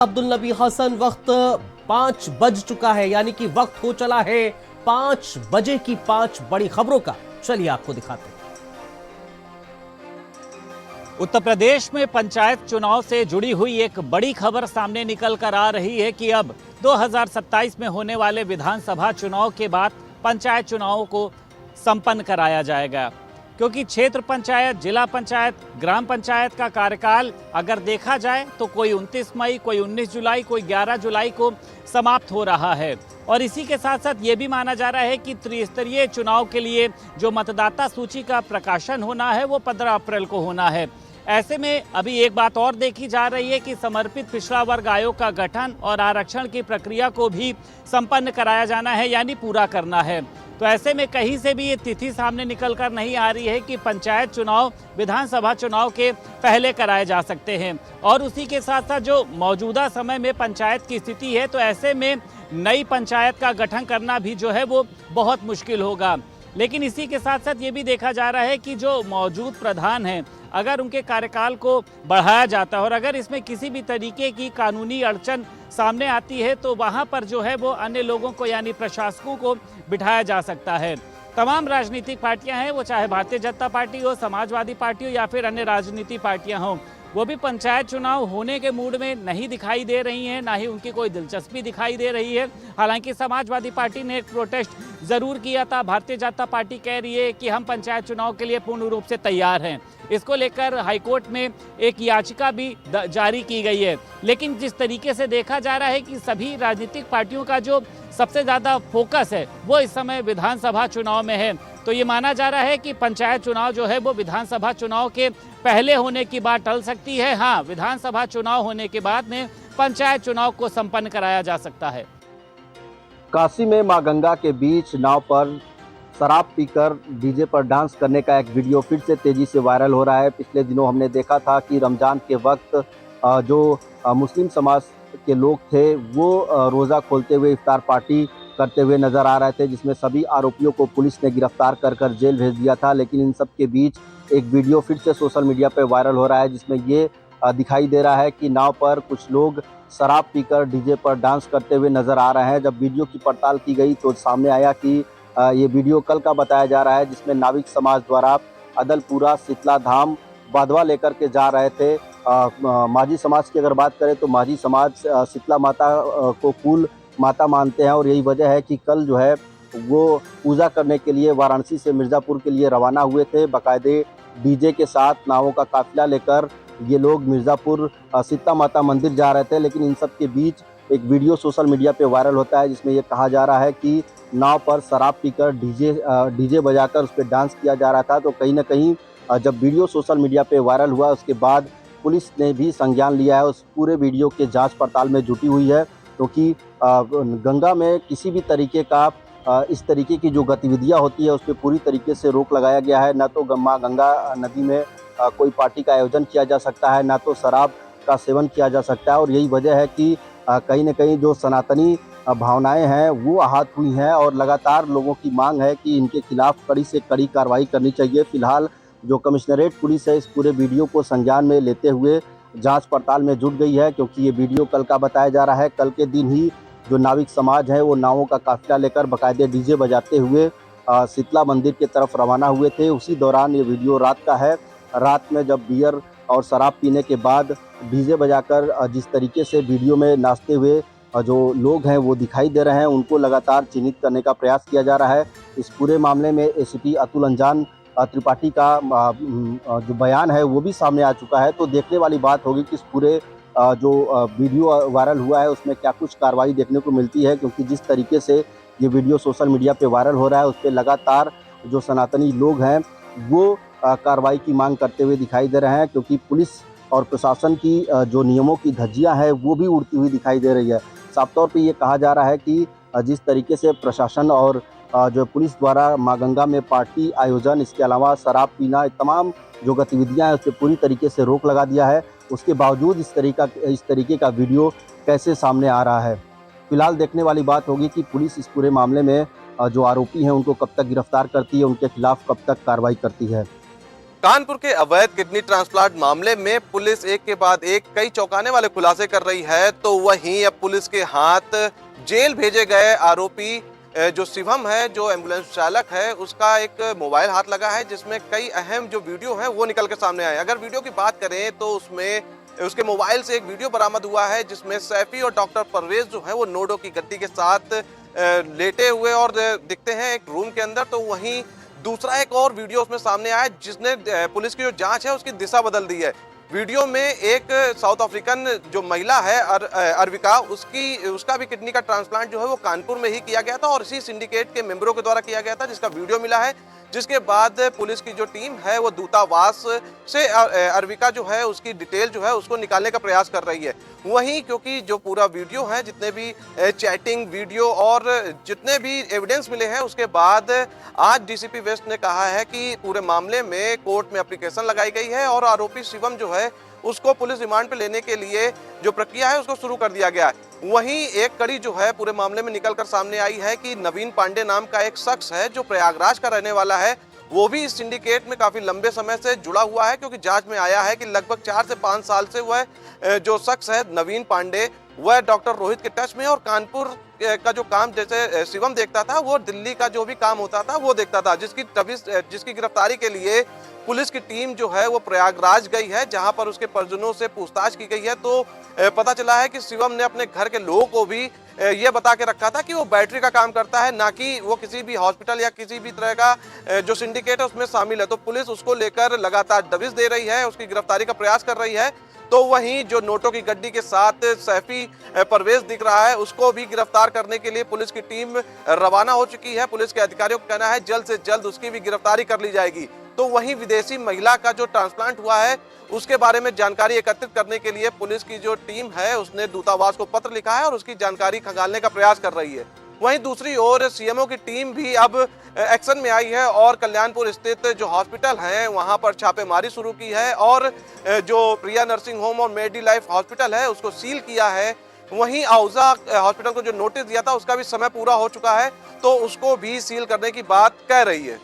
अब्दुल नबी हसन, वक्त 5 बज चुका है, यानी कि वक्त हो चला है 5 बजे की 5 बड़ी खबरों का। चलिए आपको दिखाते हैं। उत्तर प्रदेश में पंचायत चुनाव से जुड़ी हुई एक बड़ी खबर सामने निकल कर आ रही है कि अब 2027 में होने वाले विधानसभा चुनाव के बाद पंचायत चुनावों को संपन्न कराया जाएगा, क्योंकि क्षेत्र पंचायत, जिला पंचायत, ग्राम पंचायत का कार्यकाल अगर देखा जाए तो कोई 29 मई, कोई 19 जुलाई, कोई 11 जुलाई को समाप्त हो रहा है। और इसी के साथ साथ ये भी माना जा रहा है कि त्रिस्तरीय चुनाव के लिए जो मतदाता सूची का प्रकाशन होना है वो 15 अप्रैल को होना है। ऐसे में अभी एक बात और देखी जा रही है कि समर्पित पिछड़ा वर्ग आयोग का गठन और आरक्षण की प्रक्रिया को भी संपन्न कराया जाना है, यानी पूरा करना है। तो ऐसे में कहीं से भी ये तिथि सामने निकल कर नहीं आ रही है कि पंचायत चुनाव विधानसभा चुनाव के पहले कराए जा सकते हैं। और उसी के साथ साथ जो मौजूदा समय में पंचायत की स्थिति है, तो ऐसे में नई पंचायत का गठन करना भी जो है वो बहुत मुश्किल होगा। लेकिन इसी के साथ साथ ये भी देखा जा रहा है कि जो मौजूद प्रधान हैं, अगर उनके कार्यकाल को बढ़ाया जाता है और अगर इसमें किसी भी तरीके की कानूनी अड़चन सामने आती है तो वहाँ पर जो है वो अन्य लोगों को यानी प्रशासकों को बिठाया जा सकता है। तमाम राजनीतिक पार्टियां हैं, वो चाहे भारतीय जनता पार्टी हो, समाजवादी पार्टी हो या फिर अन्य राजनीतिक पार्टियां हों, वो भी पंचायत चुनाव होने के मूड में नहीं दिखाई दे रही हैं, ना ही उनकी कोई दिलचस्पी दिखाई दे रही है। हालांकि समाजवादी पार्टी ने एक प्रोटेस्ट ज़रूर किया था। भारतीय जनता पार्टी कह रही है कि हम पंचायत चुनाव के लिए पूर्ण रूप से तैयार हैं। इसको लेकर हाईकोर्ट में एक याचिका भी जारी की गई है। लेकिन जिस तरीके से देखा जा रहा है कि सभी राजनीतिक पार्टियों का जो सबसे ज़्यादा फोकस है वो इस समय विधानसभा चुनाव में है, तो ये माना जा रहा है कि पंचायत चुनाव जो है वो विधानसभा चुनाव के पहले होने की बात टल सकती है। हाँ, विधानसभा चुनाव होने के बाद में पंचायत चुनाव को संपन्न कराया जा सकता है। काशी में मां गंगा के बीच नाव पर शराब पीकर डीजे पर डांस करने का एक वीडियो फिर से तेजी से वायरल हो रहा है। पिछले दिनों हमने देखा था कि रमजान के वक्त जो मुस्लिम समाज के लोग थे वो रोज़ा खोलते हुए इफ्तार पार्टी करते हुए नजर आ रहे थे, जिसमें सभी आरोपियों को पुलिस ने गिरफ्तार कर जेल भेज दिया था। लेकिन इन सब के बीच एक वीडियो फिर से सोशल मीडिया पर वायरल हो रहा है, जिसमें ये दिखाई दे रहा है कि नाव पर कुछ लोग शराब पीकर डीजे पर डांस करते हुए नजर आ रहे हैं। जब वीडियो की पड़ताल की गई तो सामने आया कि ये वीडियो कल का बताया जा रहा है, जिसमें नाविक समाज द्वारा अदलपुरा शीतला धाम बादवा लेकर के जा रहे थे। माझी समाज की अगर बात करें तो माझी समाज शीतला माता को कुल माता मानते हैं और यही वजह है कि कल जो है वो पूजा करने के लिए वाराणसी से मिर्ज़ापुर के लिए रवाना हुए थे। बाकायदे डीजे के साथ नावों का काफिला लेकर ये लोग मिर्ज़ापुर शीतला माता मंदिर जा रहे थे। लेकिन इन सब के बीच एक वीडियो सोशल मीडिया पे वायरल होता है, जिसमें ये कहा जा रहा है कि नाव पर शराब पीकर डीजे बजाकर उस पर डांस किया जा रहा था। तो कहीं ना कहीं जब वीडियो सोशल मीडिया पे वायरल हुआ उसके बाद पुलिस ने भी संज्ञान लिया है, उस पूरे वीडियो के जांच पड़ताल में जुटी हुई है, क्योंकि गंगा में किसी भी तरीके का इस तरीके की जो गतिविधियां होती है उस पर पूरी तरीके से रोक लगाया गया है। ना तो गंगा नदी में कोई पार्टी का आयोजन किया जा सकता है, ना तो शराब का सेवन किया जा सकता है। और यही वजह है कि कहीं ना कहीं जो सनातनी भावनाएं हैं वो आहत हुई हैं और लगातार लोगों की मांग है कि इनके खिलाफ कड़ी से कड़ी कार्रवाई करनी चाहिए। फिलहाल जो कमिश्नरेट पुलिस है इस पूरे वीडियो को संज्ञान में लेते हुए जांच पड़ताल में जुट गई है, क्योंकि ये वीडियो कल का बताया जा रहा है। कल के दिन ही जो नाविक समाज है वो नावों का काफिला लेकर बाकायदे डीजे बजाते हुए शीतला मंदिर की तरफ रवाना हुए थे। उसी दौरान ये वीडियो रात का है। रात में जब बियर और शराब पीने के बाद डीजे बजाकर जिस तरीके से वीडियो में नाचते हुए जो लोग हैं वो दिखाई दे रहे हैं, उनको लगातार चिन्हित करने का प्रयास किया जा रहा है। इस पूरे मामले में एसीपी अतुल अंजान त्रिपाठी का जो बयान है वो भी सामने आ चुका है। तो देखने वाली बात होगी कि इस पूरे जो वीडियो वायरल हुआ है उसमें क्या कुछ कार्रवाई देखने को मिलती है, क्योंकि जिस तरीके से ये वीडियो सोशल मीडिया पे वायरल हो रहा है उस पर लगातार जो सनातनी लोग हैं वो कार्रवाई की मांग करते हुए दिखाई दे रहे हैं, क्योंकि पुलिस और प्रशासन की जो नियमों की धज्जियां हैं वो भी उड़ती हुई दिखाई दे रही है। साफ तौर पे ये कहा जा रहा है कि जिस तरीके से प्रशासन और जो पुलिस द्वारा मां गंगा में पार्टी आयोजन, इसके अलावा शराब पीना, तमाम जो गतिविधियां हैं उस पर पूरी तरीके से रोक लगा दिया है, उसके बावजूद इस तरीके का वीडियो कैसे सामने आ रहा है। फिलहाल देखने वाली बात होगी कि पुलिस इस पूरे मामले में जो आरोपी हैं उनको कब तक गिरफ्तार करती है, उनके खिलाफ कब तक कार्रवाई करती है। कानपुर के अवैध किडनी ट्रांसप्लांट मामले में पुलिस एक के बाद एक कई चौंकाने वाले खुलासे कर रही है, तो वहीं अब पुलिस के हाथ जेल भेजे गए आरोपी जो शिवम है, जो एम्बुलेंस चालक है, उसका एक मोबाइल हाथ लगा है जिसमें कई अहम जो वीडियो हैं वो निकल के सामने आए। अगर वीडियो की बात करें तो उसमें उसके मोबाइल से एक वीडियो बरामद हुआ है जिसमें सैफी और डॉक्टर परवेज जो है वो नोडो की गद्दी के साथ लेटे हुए और दिखते हैं एक रूम के अंदर। तो वहीं दूसरा एक और वीडियो उसमें सामने आया जिसने पुलिस की जो जांच है उसकी दिशा बदल दी है। वीडियो में एक साउथ अफ्रीकन जो महिला है अरविका, उसका भी किडनी का ट्रांसप्लांट जो है वो कानपुर में ही किया गया था और इसी सिंडिकेट के मेंबरों के द्वारा किया गया था, जिसका वीडियो मिला है। जिसके बाद पुलिस की जो टीम है वो दूतावास से अरविका जो है उसकी डिटेल जो है उसको निकालने का प्रयास कर रही है। वहीं क्योंकि जो पूरा वीडियो है, जितने भी चैटिंग वीडियो और जितने भी एविडेंस मिले हैं, उसके बाद आज डीसीपी वेस्ट ने कहा है कि पूरे मामले में कोर्ट में एप्लीकेशन लगाई गई है और आरोपी शिवम जो है उसको पुलिस रिमांड पे लेने के लिए जो प्रक्रिया है उसको शुरू कर दिया गया है। वहीं एक कड़ी जो है पूरे मामले में निकलकर सामने आई है कि नवीन पांडे नाम का एक शख्स है जो प्रयागराज का रहने वाला है, वो भी इस सिंडिकेट में काफी लंबे समय से जुड़ा हुआ है, क्योंकि जांच में आया है कि लगभग 4 से 5 साल से वह जो शख्स है नवीन पांडे, वह डॉक्टर रोहित के टच में और कानपुर का जो काम जैसे शिवम देखता था वो दिल्ली का जो भी काम होता था वो देखता था, जिसकी गिरफ्तारी के लिए पुलिस की टीम जो है वो प्रयागराज गई है, जहां पर उसके परिजनों से पूछताछ की गई है। तो पता चला है कि शिवम ने अपने घर के लोगों को भी ये बता के रखा था कि वो बैटरी का काम करता है, ना कि वो किसी भी हॉस्पिटल या किसी भी तरह का जो सिंडिकेट है उसमें शामिल है। तो पुलिस उसको लेकर लगातार दबिश दे रही है, उसकी गिरफ्तारी का प्रयास कर रही है। तो वहीं जो नोटों की गड्डी के साथ सैफी परवेज दिख रहा है, उसको भी गिरफ्तार करने के लिए पुलिस की टीम रवाना हो चुकी है। पुलिस के अधिकारियों का कहना है जल्द से जल्द उसकी भी गिरफ्तारी कर ली जाएगी। तो वहीं विदेशी महिला का जो ट्रांसप्लांट हुआ है उसके बारे में जानकारी एकत्रित करने के लिए पुलिस की जो टीम है उसने दूतावास को पत्र लिखा है और उसकी जानकारी खंगालने का प्रयास कर रही है। वहीं दूसरी ओर सीएमओ की टीम भी अब एक्शन में आई है और कल्याणपुर स्थित जो हॉस्पिटल है वहां पर छापेमारी शुरू की है और जो प्रिया नर्सिंग होम और मेडी लाइफ हॉस्पिटल है उसको सील किया है। वहीं औजा हॉस्पिटल को जो नोटिस दिया था उसका भी समय पूरा हो चुका है, तो उसको भी सील करने की बात कह रही है।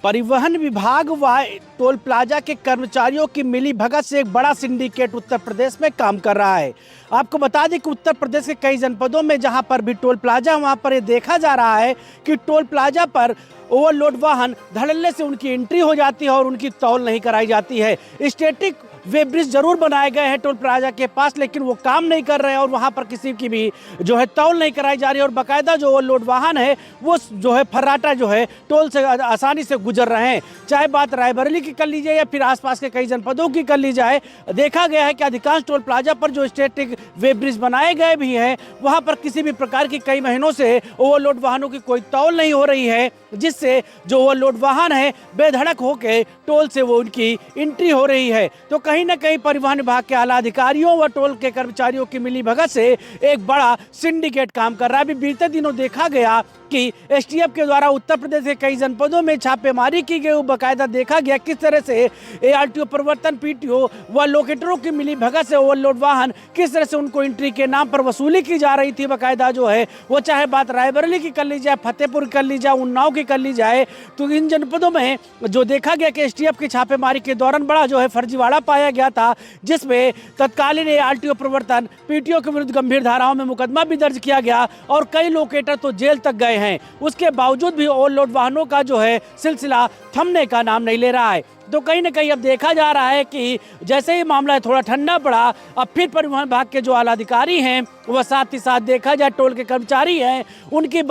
परिवहन विभाग व टोल प्लाजा के कर्मचारियों की मिली भगत से एक बड़ा सिंडिकेट उत्तर प्रदेश में काम कर रहा है। आपको बता दें कि उत्तर प्रदेश के कई जनपदों में जहां पर भी टोल प्लाजा, वहां पर ये देखा जा रहा है कि टोल प्लाजा पर ओवरलोड वाहन धड़ल्ले से उनकी एंट्री हो जाती है और उनकी तौल नहीं कराई जाती है। स्टैटिक वे ब्रिज जरूर बनाए गए हैं टोल प्लाजा के पास, लेकिन वो काम नहीं कर रहे हैं और वहाँ पर किसी की भी जो है तौल नहीं कराई जा रही है और बाकायदा जो ओवरलोड वाहन है वो जो है फर्राटा जो है टोल से आसानी से गुजर रहे हैं। चाहे बात रायबरेली की कर लीजिए या फिर आसपास के कई जनपदों की कर ली जाए, देखा गया है कि अधिकांश टोल प्लाजा पर जो स्टैटिक वे ब्रिज बनाए गए भी हैं वहाँ पर किसी भी प्रकार की कई महीनों से ओवरलोड वाहनों की कोई तौल नहीं हो रही है, जिससे जो ओवरलोड वाहन है बेधड़क होकर टोल से वो उनकी एंट्री हो रही है। तो कहीं ना कहीं परिवहन विभाग के आला अधिकारियों व टोल के कर्मचारियों की मिली भगत से एक बड़ा सिंडिकेट काम कर रहा है। अभी बीते दिनों देखा गया कि एसटीएफ के द्वारा उत्तर प्रदेश के कई जनपदों में छापेमारी की गई। बाकायदा देखा गया किस तरह से एआरटीओ प्रवर्तन, पीटीओ व लोकेटरों की मिली भगत से ओवरलोड वाहन किस तरह से उनको एंट्री के नाम पर वसूली की जा रही थी। बाकायदा जो है वो चाहे बात रायबरेली की कर ली जाए, फतेहपुर कर ली जाए, उन्नाव की कर ली जाए, तो इन जनपदों में जो देखा गया कि एसटीएफ की छापेमारी के दौरान बड़ा जो है फर्जीवाड़ा पाया गया था, जिसमें तत्कालीन एआरटीओ प्रवर्तन, पीटीओ के विरुद्ध गंभीर धाराओं में मुकदमा भी दर्ज किया गया और कई लोकेटर तो जेल तक गए हैं। उसके बावजूद भी ओवरलोड वाहनों का जो है सिलसिला थमने का नाम नहीं ले रहा है। तो कहीं ना कहीं अब देखा जा रहा है कि जैसे ही मामला थोड़ा ठंडा पड़ा, अब फिर परिवहन विभाग के जो आला अधिकारी हैं वह साथ ही साथ देखा जाए टोल के कर्मचारी हैं, उनकी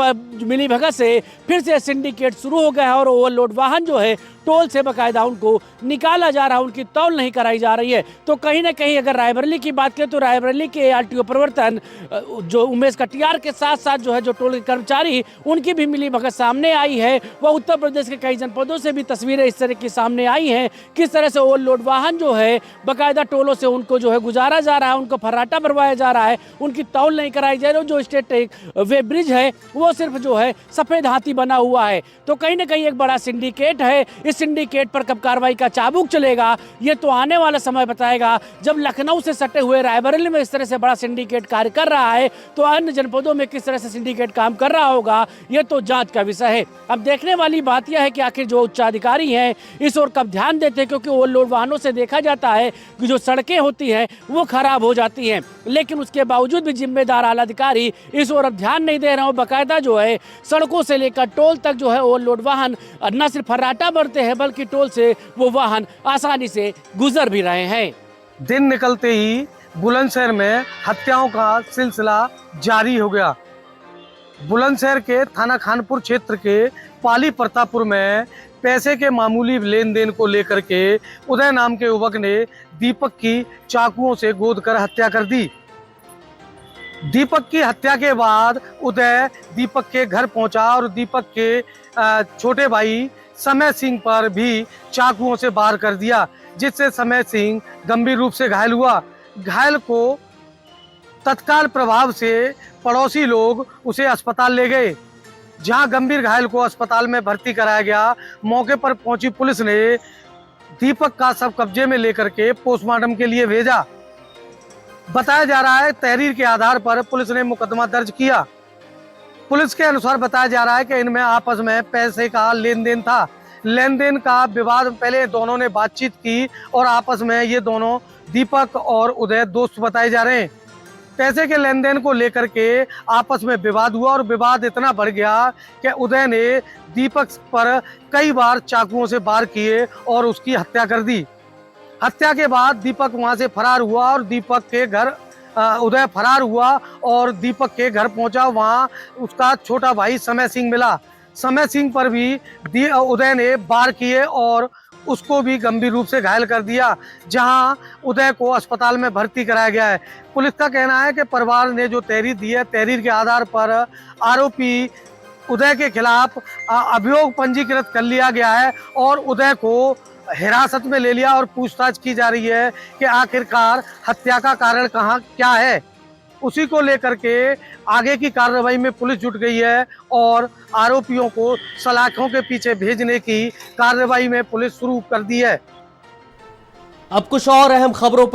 मिली भगत से फिर से सिंडिकेट शुरू हो गया है और ओवरलोड वाहन जो है टोल से बाकायदा उनको निकाला जा रहा है, उनकी तौल नहीं कराई जा रही है। तो कहीं ना कहीं अगर रायबरेली की बात करें तो रायबरेली के आरटीओ प्रवर्तन जो उमेश कटियार के साथ साथ जो है जो टोल के कर्मचारी, उनकी भी मिली भगत सामने आई है। वह उत्तर प्रदेश के कई जनपदों से भी तस्वीरें इस तरह की सामने आई हैं, किस तरह से ओवरलोड वाहन जो है बाकायदा टोलों से उनको जो है गुजारा जा रहा है, उनको फर्राटा भरवाया जा रहा है, उनकी तौल नहीं कराई जा रही। जो स्टेट वे ब्रिज है वो सिर्फ जो है सफेद हाथी बना हुआ है। तो कहीं ना कहीं एक बड़ा सिंडिकेट है। इस इस सिंडिकेट पर कब कार्रवाई का चाबुक चलेगा ये तो आने वाला समय बताएगा। जब लखनऊ से सटे हुए रायबरेली में इस तरह से बड़ा सिंडिकेट कार्य कर रहा है तो अन्य जनपदों में किस तरह से सिंडिकेट काम कर रहा होगा ये तो जांच का विषय है। अब देखने वाली बात यह है कि आखिर जो उच्चाधिकारी हैं इस ओर कब ध्यान देते हैं, क्योंकि ओवरलोड वाहनों से देखा जाता है कि जो सड़कें होती हैं वो खराब हो जाती हैं, लेकिन उसके बावजूद भी जिम्मेदार आला अधिकारी इस ओर अब ध्यान नहीं दे रहे हैं। बाकायदा जो है सड़कों से लेकर टोल तक जो है ओवरलोड वाहन न सिर्फ फर्राटा भरते हैं बल्कि टोल से वो वाहन आसानी से गुजर भी रहे हैं। दिन निकलते ही बुलंदशहर में हत्याओं का सिलसिला जारी हो गया। बुलंदशहर के थाना खानपुर क्षेत्र के पाली प्रतापुर में पैसे के मामूली लेन देन को लेकर के उदय नाम के युवक ने दीपक की चाकुओं से गोद कर हत्या कर दी। दीपक की हत्या के बाद उदय दीपक के घर पहुंचा और दीपक के छोटे भाई समय सिंह पर भी चाकुओं से वार कर दिया, जिससे समय सिंह गंभीर रूप से घायल हुआ। घायल को तत्काल प्रभाव से पड़ोसी लोग उसे अस्पताल ले गए, जहां गंभीर घायल को अस्पताल में भर्ती कराया गया। मौके पर पहुंची पुलिस ने दीपक का शव कब्जे में लेकर के पोस्टमार्टम के लिए भेजा। बताया जा रहा है तहरीर के आधार पर पुलिस ने मुकदमा दर्ज किया। पुलिस के अनुसार बताया जा रहा है कि इनमें आपस में पैसे का लेन देन था। लेन देन का विवाद पहले दोनों ने बातचीत की और आपस में ये दोनों दीपक और उदय दोस्त बताए जा रहे हैं। पैसे के लेन देन को लेकर के आपस में विवाद हुआ और विवाद इतना बढ़ गया कि उदय ने दीपक पर कई बार चाकुओं से वार किए और उसकी हत्या कर दी। हत्या के बाद दीपक वहां से फरार हुआ और दीपक के घर उदय फरार हुआ और दीपक के घर पहुंचा। वहां उसका छोटा भाई समय सिंह मिला। समय सिंह पर भी उदय ने वार किए और उसको भी गंभीर रूप से घायल कर दिया, जहां उदय को अस्पताल में भर्ती कराया गया है। पुलिस का कहना है कि परिवार ने जो तहरीर दी है, तहरीर के आधार पर आरोपी उदय के खिलाफ अभियोग पंजीकृत कर लिया गया है और उदय को हिरासत में ले लिया और पूछताछ की जा रही है कि आखिरकार हत्या का कारण क्या है। उसी को लेकर के आगे की कार्रवाई में पुलिस जुट गई है और आरोपियों को सलाखों के पीछे भेजने की कार्रवाई में पुलिस शुरू कर दी है। अब कुछ और अहम खबरों पर